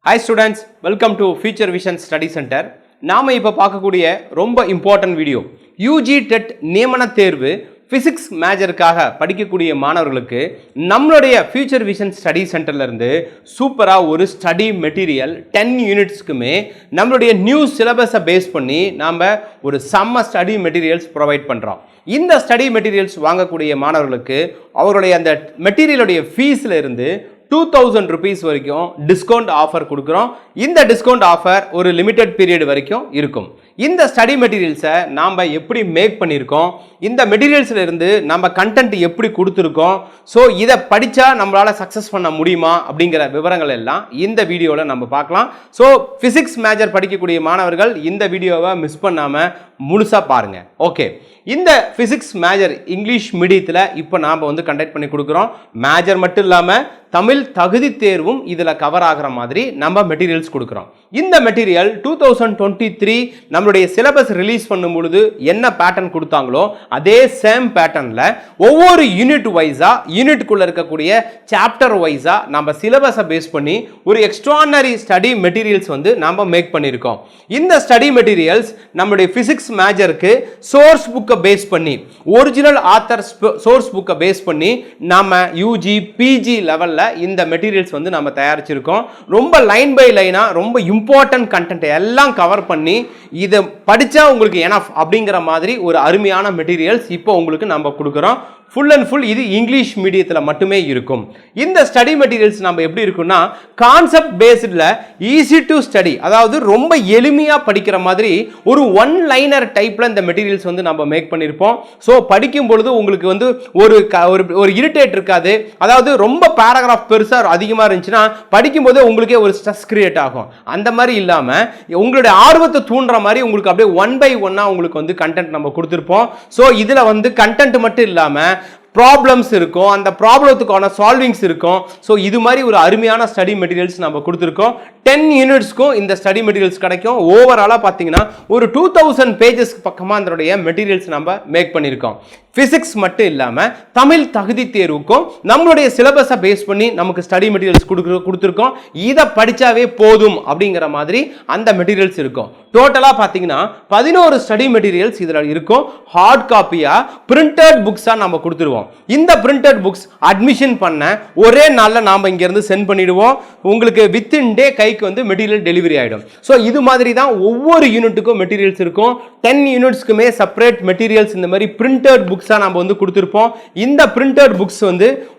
Hi students, welcome to Future Vision Study Center. நாம இப்ப பார்க்கக்கூடிய ரொம்ப இம்பார்ட்டன்ட் வீடியோ யூஜி டெட் நியமன தேர்வு பிசிக்ஸ் மேஜருக்காக படிக்கக்கூடிய மாணவர்களுக்கு நம்மளுடைய ஃபியூச்சர் விஷன் ஸ்டடி சென்டர்ல இருந்து சூப்பரா ஒரு ஸ்டடி மெட்டீரியல் 10 யூனிட்ஸ்க்குமே நம்மளுடைய நியூ சிலபஸை பேஸ் பண்ணி நாம ஒரு செம்ம ஸ்டடி மெட்டீரியல்ஸ் ப்ரொவைட் பண்றோம். இந்த ஸ்டடி மெட்டீரியல்ஸ் வாங்கக்கூடிய மாணவர்களுக்கு அவருடைய அந்த மெட்டீரியலுடைய ஃபீஸ்ல இருந்து 2000 rupees வரைக்கும் டிஸ்கவுண்ட் ஆஃபர் கொடுக்குறோம். இந்த டிஸ்கவுண்ட் ஆஃபர் ஒரு லிமிடெட் பீரியட் வரைக்கும் இருக்கும். இந்த ஸ்டடி மெட்டீரியல்ஸை நாம் எப்படி மேக் பண்ணியிருக்கோம், இந்த மெட்டீரியல்ஸில் இருந்து நம்ம கண்டென்ட் எப்படி கொடுத்துருக்கோம், ஸோ இதை படித்தா நம்மளால் சக்ஸஸ் பண்ண முடியுமா அப்படிங்கிற விவரங்கள் எல்லாம் இந்த வீடியோவில் நம்ம பார்க்கலாம். ஸோ ஃபிசிக்ஸ் மேஜர் படிக்கக்கூடிய மாணவர்கள் இந்த வீடியோவை மிஸ் பண்ணாமல் முழுசாக பாருங்கள். ஓகே, இந்த ஃபிசிக்ஸ் மேஜர் இங்கிலீஷ் மீடியத்தில் இப்போ நாம் கண்டக்ட் பண்ணி கொடுக்குறோம். மேஜர் மட்டும் இல்லாமல் தமிழ் தகுதி தேர்வும் இதில் கவர் ஆகிற மாதிரி நம்ம மெட்டீரியல்ஸ் கொடுக்குறோம். இந்த மெட்டீரியல் 2023 நம்மளுடைய சிலபஸ் ரிலீஸ் பண்ணும் பொழுது என்ன பேட்டர்ன் கொடுத்தாங்களோ அதே சேம் பேட்டர்னில் ஒவ்வொரு யூனிட் வைஸாக யூனிட்டுக்குள்ளே இருக்கக்கூடிய சாப்டர் வைஸாக நம்ம சிலபஸை பேஸ் பண்ணி ஒரு எக்ஸ்ட்ரானரி ஸ்டடி மெட்டீரியல்ஸ் நம்ம மேக் பண்ணியிருக்கோம். இந்த ஸ்டடி மெட்டீரியல்ஸ் நம்மளுடைய ஃபிசிக்ஸ் மேஜருக்கு சோர்ஸ் புக்கை பேஸ் பண்ணி ஒரிஜினல் ஆத்தர் சோர்ஸ் புக்கை பேஸ் பண்ணி நம்ம யூஜி பிஜி லெவலில் இந்த மெட்டீரியல்ஸ் நம்ம தயாரிச்சிருக்கோம். ரொம்ப லைன் பை லைனா ரொம்ப இம்பார்ட்டன்ட் கண்டென்ட் எல்லாம் கவர் பண்ணி இதை படிச்சா உங்களுக்கு எனஃப் அப்படிங்கிற மாதிரி ஒரு அருமையான மெட்டீரியல்ஸ் இப்போ உங்களுக்கு நம்ம கொடுக்குறோம். ஃபுல் அண்ட் ஃபுல் இது இங்கிலீஷ் மீடியத்தில் மட்டுமே இருக்கும். இந்த ஸ்டடி மெட்டீரியல்ஸ் நம்ம எப்படி இருக்குன்னா கான்செப்ட் பேஸ்டில் ஈஸி டு ஸ்டடி, அதாவது ரொம்ப எளிமையாக படிக்கிற மாதிரி ஒரு ஒன் லைனர் டைப்பில் இந்த மெட்டீரியல்ஸ் நம்ம மேக் பண்ணியிருப்போம். ஸோ படிக்கும் பொழுது உங்களுக்கு ஒரு இரிட்டேட் இருக்காது. அதாவது ரொம்ப பேராகிராஃப் பெருசாக அதிகமாக இருந்துச்சுன்னா படிக்கும்போது உங்களுக்கே ஒரு ஸ்ட்ரெஸ் கிரியேட் ஆகும். அந்த மாதிரி இல்லாமல் உங்களுடைய ஆர்வத்தை தூண்டுற மாதிரி உங்களுக்கு அப்படியே ஒன் பை ஒன்னாக உங்களுக்கு கண்டென்ட் நம்ம கொடுத்துருப்போம். ஸோ இதில் கண்டென்ட் மட்டும் இல்லாமல் ப்ராப்ளம்ஸ் இருக்கும், அந்த ப்ராப்ளத்துக்கான சால்விங்ஸ் இருக்கும். ஸோ இது மாதிரி ஒரு அருமையான ஸ்டடி மெட்டீரியல்ஸ் நம்ம கொடுத்துருக்கோம். 10 யூனிட்ஸ்க்கும் இந்த ஸ்டடி மெட்டீரியல்ஸ் கிடைக்கும். ஓவராலாக பார்த்தீங்கன்னா ஒரு 2000 பேஜஸ் பக்கமாக அதனுடைய மெட்டீரியல்ஸ் நம்ம மேக் பண்ணியிருக்கோம். ஃபிசிக்ஸ் மட்டும் இல்லாமல் தமிழ் தகுதி தேர்வுக்கும் நம்மளுடைய சிலபஸை பேஸ் பண்ணி நமக்கு ஸ்டடி மெட்டீரியல்ஸ் கொடுத்துருக்கோம். இதை படித்தாவே போதும் அப்படிங்கிற மாதிரி அந்த மெட்டீரியல்ஸ் இருக்கும். டோட்டலாக பார்த்தீங்கன்னா 11 ஸ்டடி மெட்டீரியல்ஸ் இதில் இருக்கும். ஹார்ட் காப்பியாக பிரிண்டட் புக்ஸாக நம்ம கொடுத்துருவோம். இந்த பிரிண்டட் புக்ஸ் அட்மிஷன் பண்ண ஒரே நாளில் நாம் இங்கேருந்து சென்ட் பண்ணிடுவோம். உங்களுக்கு வித்தின் டே கைக்கு மெட்டீரியல் டெலிவரி ஆகிடும். ஸோ இது மாதிரி தான் ஒவ்வொரு யூனிட்டுக்கும் மெட்டீரியல்ஸ் இருக்கும். 10 யூனிட்ஸ்க்குமே செப்பரேட் மெட்டீரியல்ஸ் இந்த மாதிரி பிரிண்டட் புக்ஸாக நம்ம கொடுத்துருப்போம். இந்த பிரிண்டட் புக்ஸ்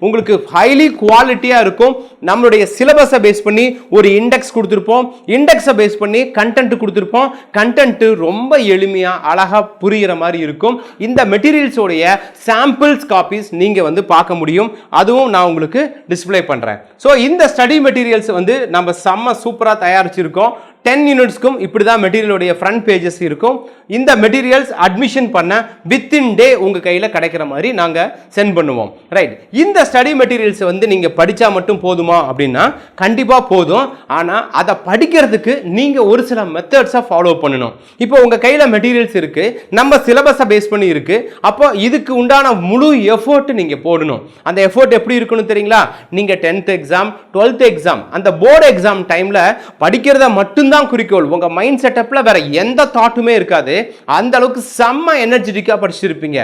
உங்களுக்கு ஹைலி குவாலிட்டியாக இருக்கும். நம்மளுடைய சிலபஸை பேஸ் பண்ணி ஒரு இண்டெக்ஸ் கொடுத்துருப்போம். இண்டெக்ஸை பேஸ் பண்ணி கண்டென்ட் கொடுத்துருப்போம். கண்டென்ட் ரொம்ப எளிமையாக அழகாக புரிகிற மாதிரி இருக்கும். இந்த மெட்டீரியல்ஸோடைய சாம்பிள்ஸ் காப்பீஸ் நீங்க பார்க்க முடியும். அதுவும் நான் உங்களுக்கு டிஸ்ப்ளே பண்றேன். ஸோ இந்த ஸ்டடி மெட்டீரியல்ஸ் நம்ம செம்ம சூப்பராக தயாரிச்சிருக்கோம். 10 யூனிட்ஸ்க்கும் இப்படி தான் மெட்டீரியலுடைய ஃப்ரண்ட் பேஜஸ் இருக்கும். இந்த மெட்டீரியல்ஸ் அட்மிஷன் பண்ண வித்தின் டே உங்கள் கையில் கிடைக்கிற மாதிரி நாங்கள் சென்ட் பண்ணுவோம். ரைட், இந்த ஸ்டடி மெட்டீரியல்ஸ் நீங்கள் படித்தா மட்டும் போதுமா அப்படின்னா கண்டிப்பாக போதும். ஆனால் அதை படிக்கிறதுக்கு நீங்கள் ஒரு சில மெத்தட்ஸை ஃபாலோ பண்ணணும். இப்போ உங்கள் கையில் மெட்டீரியல்ஸ் இருக்குது, நம்ம சிலபஸை பேஸ் பண்ணி இருக்குது. அப்போ இதுக்கு உண்டான முழு எஃபோர்ட் நீங்கள் போடணும். அந்த எஃபோர்ட் எப்படி இருக்கணும் தெரியுங்களா? நீங்கள் 10th எக்ஸாம் 12th எக்ஸாம் அந்த போர்டு எக்ஸாம் டைமில் படிக்கிறத மட்டும் தான் குறிக்கோள். உங்க மைண்ட் செட்டப்ல வேற எந்த தாட்டுமே இருக்காது. அந்த அளவுக்கு செம்ம எனர்ஜெட்டிக்கா படிச்சிருப்பீங்க.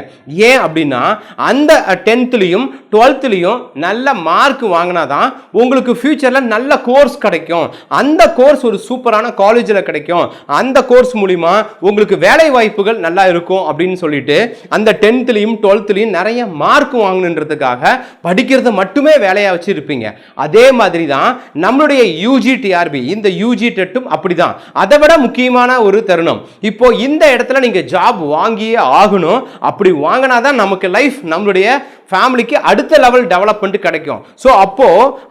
ஏன் அப்படின்னா அந்த 10thலயும் 12thலயும் நல்ல மார்க் வாங்கினாதான் உங்களுக்கு ஃபியூச்சர்ல நல்ல கோர்ஸ் கிடைக்கும். அந்த கோர்ஸ் ஒரு சூப்பரான காலேஜில் கிடைக்கும். அந்த கோர்ஸ் மூலிமா உங்களுக்கு வேலை வாய்ப்புகள் நல்லா இருக்கும் அப்படின்னு சொல்லிட்டு அந்த 10thலயும் 12thலயும் நிறைய மார்க் வாங்கணுன்றதுக்காக படிக்கிறது மட்டுமே வேலையா வச்சிருப்பீங்க. அதே மாதிரி தான் நம்மளுடைய யூஜி டிஆர்பி இந்த யூஜி டெட்டும் அப்படிதான். அதை விட முக்கியமான ஒரு தருணம், இப்போ இந்த இடத்துல நீங்க ஜாப் வாங்கியே ஆகணும். அப்படி வாங்கினாதான் நமக்கு லைஃப் நம்மளுடைய ஃபேமிலிக்கு அடுத்த லெவல் டெவலப்மெண்ட் கிடைக்கும். ஸோ அப்போ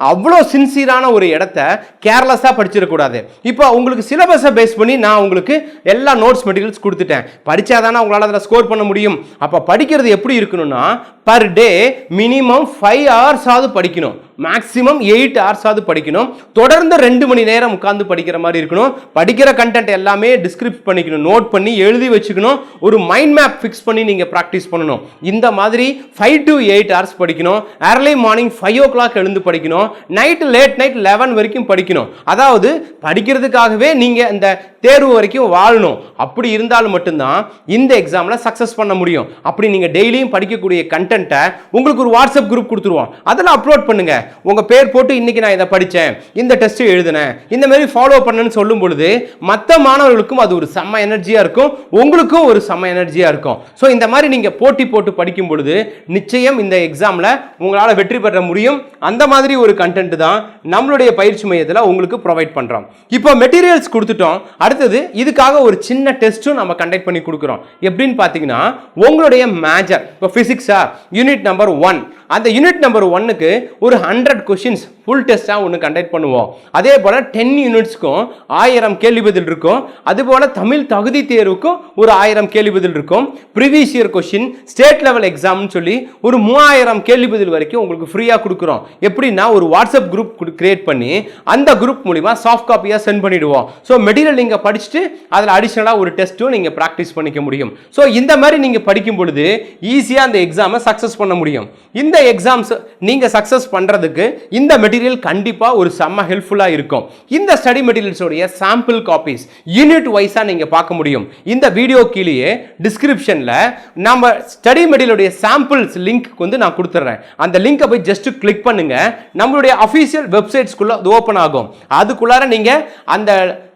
அவ்வளோ சின்சியரான ஒரு இடத்த கேர்லெஸ்ஸாக படிச்சிடக்கூடாது. இப்போ உங்களுக்கு சிலபஸை பேஸ் பண்ணி நான் உங்களுக்கு எல்லா நோட்ஸ் மெட்டீரியல்ஸ் கொடுத்துட்டேன். படித்தாதானே உங்களால் அதில் ஸ்கோர் பண்ண முடியும். அப்போ படிக்கிறது எப்படி இருக்கணும்னா பர் டே மினிமம் 5 hours ஆவது படிக்கணும், மேக்ஸிமம் 8 hours ஆவது படிக்கணும். தொடர்ந்து 2 மணி நேரம் உட்கார்ந்து படிக்கிற மாதிரி இருக்கணும். படிக்கிற கண்டென்ட் எல்லாமே டிஸ்கிரிப்ட் பண்ணிக்கணும், நோட் பண்ணி எழுதி வச்சுக்கணும். ஒரு மைண்ட் மேப் ஃபிக்ஸ் பண்ணி நீங்க பிராக்டிஸ் பண்ணணும். இந்த மாதிரி 5 to 8 hours படிக்கணும். ஏர்லி மார்னிங் 5 o'clock எழுந்து படிக்கணும். நைட் லேட் நைட் 11 வரைக்கும் படிக்கணும். அதாவது படிக்கிறதுக்காகவே நீங்க இந்த தேர்வு வரைக்கும் வாழணும். அப்படி இருந்தாலும் மட்டும்தான் இந்த எக்ஸாம்ல சக்சஸ் பண்ண முடியும். அப்படி நீங்க டெய்லியும் படிக்கக்கூடிய கண்டென்ட்டை உங்களுக்கு ஒரு வாட்ஸ்அப் குரூப் கொடுத்துருவோம், அதில் அப்லோட் பண்ணுங்க. உங்க பேர் போட்டு இன்னைக்கு நான் இதை படித்தேன், இந்த டெஸ்ட் எழுதினேன், இந்த மாதிரி ஃபாலோ பண்ணேன்னு சொல்லும் பொழுது மற்ற மாணவர்களுக்கும் அது ஒரு செம்ம எனர்ஜியா இருக்கும், உங்களுக்கும் ஒரு செம்ம எனர்ஜியா இருக்கும். ஸோ இந்த மாதிரி நீங்க போட்டி போட்டு படிக்கும் பொழுது நிச்சயம் இந்த எக்ஸாம்ல உங்களால வெற்றி பெற முடியும். அந்த மாதிரி ஒரு கண்டென்ட் தான் நம்மளுடைய பயிற்சி மையத்தில் உங்களுக்கு ப்ரொவைட் பண்றோம். இப்போ மெட்டீரியல்ஸ் கொடுத்துட்டோம். அடுத்தது இதுக்காக ஒரு சின்ன டெஸ்ட்டும் நம்ம கண்டக்ட் பண்ணி கொடுக்குறோம். எப்படின்னு பார்த்தீங்கன்னா உங்களுடைய மேஜர் இப்போ பிசிக்ஸா யூனிட் நம்பர் 1, அந்த யூனிட் நம்பர் 1க்கு ஒரு 100 கொஸ்டின்ஸ் ஃபுல் டெஸ்ட்டாக ஒன்று கண்டக்ட் பண்ணுவோம். அதே போல் 10 யூனிட்ஸ்க்கும் 1000 கேள்வி பதில் இருக்கும். அதுபோல் தமிழ் தகுதி தேர்வுக்கும் ஒரு 1000 கேள்வி பதில் இருக்கும். Previous year question, state level எக்ஸாம்னு சொல்லி ஒரு 3000 கேள்வி பதில் வரைக்கும் உங்களுக்கு ஃப்ரீயாக கொடுக்குறோம். எப்படின்னா ஒரு வாட்ஸ்அப் குரூப் கிரியேட் பண்ணி அந்த குரூப் மூலிமா சாஃப்ட் காப்பியாக சென்ட் பண்ணிடுவோம். ஸோ மெட்டீரியல் நீங்கள் படிச்சுட்டு அதில் அடிஷனலாக ஒரு டெஸ்ட்டும் நீங்கள் ப்ராக்டிஸ் பண்ணிக்க முடியும். ஸோ இந்த மாதிரி நீங்கள் படிக்கும் பொழுது ஈஸியாக அந்த எக்ஸாமை சக்ஸஸ் பண்ண முடியும். இந்த எக்ஸாம்ஸ் நீங்கள் சக்ஸஸ் பண்ணுறதுக்கு இந்த மெட்டீரியல் கண்டிப்பாக ஒரு செம்ம ஹெல்ப்ஃபுல்லாக இருக்கும். இந்த ஸ்டடி மெட்டீரியல்ஸோடைய சாம்பிள் காப்பீஸ் யூனிட் வைஸாக நீங்கள் பார்க்க முடியும். இந்த வீடியோ கீழே டிஸ்கிரிப்ஷனில் நம்ம ஸ்டடி மெட்டீரியலுடைய சாம்பிள்ஸ் லிங்க் வந்து நான் கொடுத்துட்றேன். அந்த லிங்கை போய் ஜஸ்ட் கிளிக் பண்ணுங்க, நம்மளுடைய அஃபீஷியல் வெப்சைட்ஸ்குள்ள அது ஓப்பன் ஆகும். அதுக்குள்ளார நீங்கள் அந்த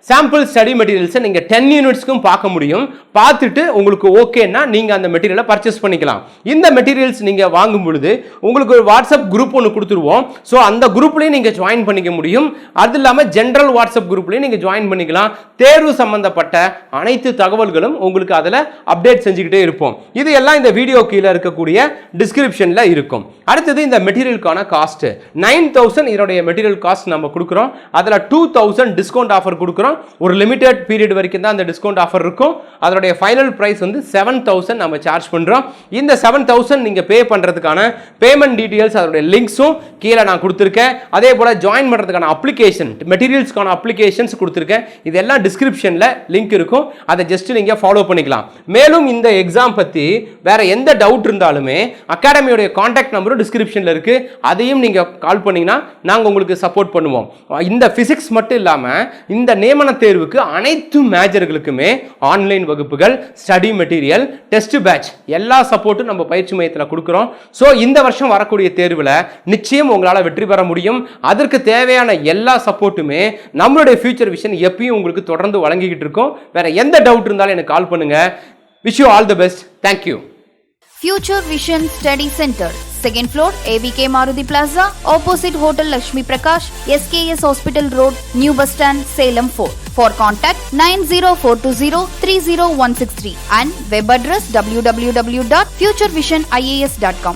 சாம்பிள் ஸ்டடி மெட்டீரியல்ஸை நீங்கள் 10 யூனிட்ஸ்க்கும் பார்க்க முடியும். பார்த்துட்டு உங்களுக்கு ஓகேன்னா நீங்கள் அந்த மெட்டீரியலை பர்ச்சேஸ் பண்ணிக்கலாம். இந்த மெட்டீரியல்ஸ் நீங்கள் வாங்கும் பொழுது உங்களுக்கு ஒரு வாட்ஸ்அப் குரூப் ஒன்று கொடுத்துருவோம். ஸோ அந்த குரூப்லேயும் நீங்கள் ஜாயின் பண்ணிக்க முடியும். அது இல்லாமல் ஜென்ரல் வாட்ஸ்அப் குரூப்லேயும் நீங்கள் ஜாயின் பண்ணிக்கலாம். தேர்வு சம்பந்தப்பட்ட அனைத்து தகவல்களும் உங்களுக்கு அதில் அப்டேட் செஞ்சுக்கிட்டே இருப்போம். இது எல்லாம் இந்த வீடியோ கீழே இருக்கக்கூடிய டிஸ்கிரிப்ஷனில் இருக்கும். அடுத்தது இந்த மெட்டீரியலுக்கான காஸ்ட் 9000 இதனுடைய மெட்டீரியல் காஸ்ட் நம்ம கொடுக்குறோம். அதில் 2000 டிஸ்கவுண்ட் ஆஃபர் கொடுக்குறோம். ஒரு லிமிடெட் பீரியட் வரைக்கும் தான் அந்த டிஸ்கவுண்ட் ஆஃபர் இருக்கும். அதனுடைய ஃபைனல் பிரைஸ் வந்து 7000 நம்ம சார்ஜ் பண்றோம். இந்த 7000 நீங்க பே பண்றதுக்கான பேமெண்ட் டீடைல்ஸ் அதனுடைய லிங்க்ஸும் கீழே நான் கொடுத்துருக்கேன். அதே போல ஜாயின் பண்றதுக்கான அப்ளிகேஷன் மெட்டீரியல்ஸ்க்கான அப்ளிகேஷன்ஸ் கொடுத்துருக்கேன். இதெல்லாம் டிஸ்கிரிப்ஷன்ல லிங்க் இருக்கும், அதை ஜஸ்ட் நீங்க ஃபாலோ பண்ணிக்கலாம். மேலும் இந்த எக்ஸாம் பத்தி வேற எந்த டவுட் இருந்தாலுமே அகாடமியோட கான்டாக்ட் நம்பரும் டிஸ்கிரிப்ஷன்ல இருக்கு, அதையும் நீங்க கால் பண்ணீங்கன்னா நாங்க உங்களுக்கு சப்போர்ட் பண்ணுவோம். இந்த பிசிக்ஸ் மட்டும் இல்லாம இந்த நியமன தேர்வுக்கு அனைத்து மேஜர்களுக்குமே ஆன்லைன் வகுப்புகள், ஸ்டடி மெட்டீரியல், டெஸ்ட் பேட்ச் எல்லா சப்போர்ட்டும் நம்ம பயிற்சி மையத்தில் கொடுக்கிறோம். ஸோ இந்த வருஷம் வரக்கூடிய தேர்வில் நிச்சயம் உங்களால் வெற்றி பெற முடியும். அதற்கு தேவையான எல்லா சப்போர்ட்டுமே நம்மளுடைய ஃபியூச்சர் விஷன் எப்பயும் உங்களுக்கு தொடர்ந்து வழங்கிக்கிட்டு இருக்கோம். வேற எந்த டவுட் இருந்தாலும் எனக்கு கால் பண்ணுங்க. Wish you all the best. Thank you. Future Vision Study Center, 2nd floor, ABK Maruti Plaza, opposite Hotel Lakshmi Prakash, SKS Hospital Road, New Bus Stand, Salem 4. For contact 90420 30163 and web address www.futurevisionias.com.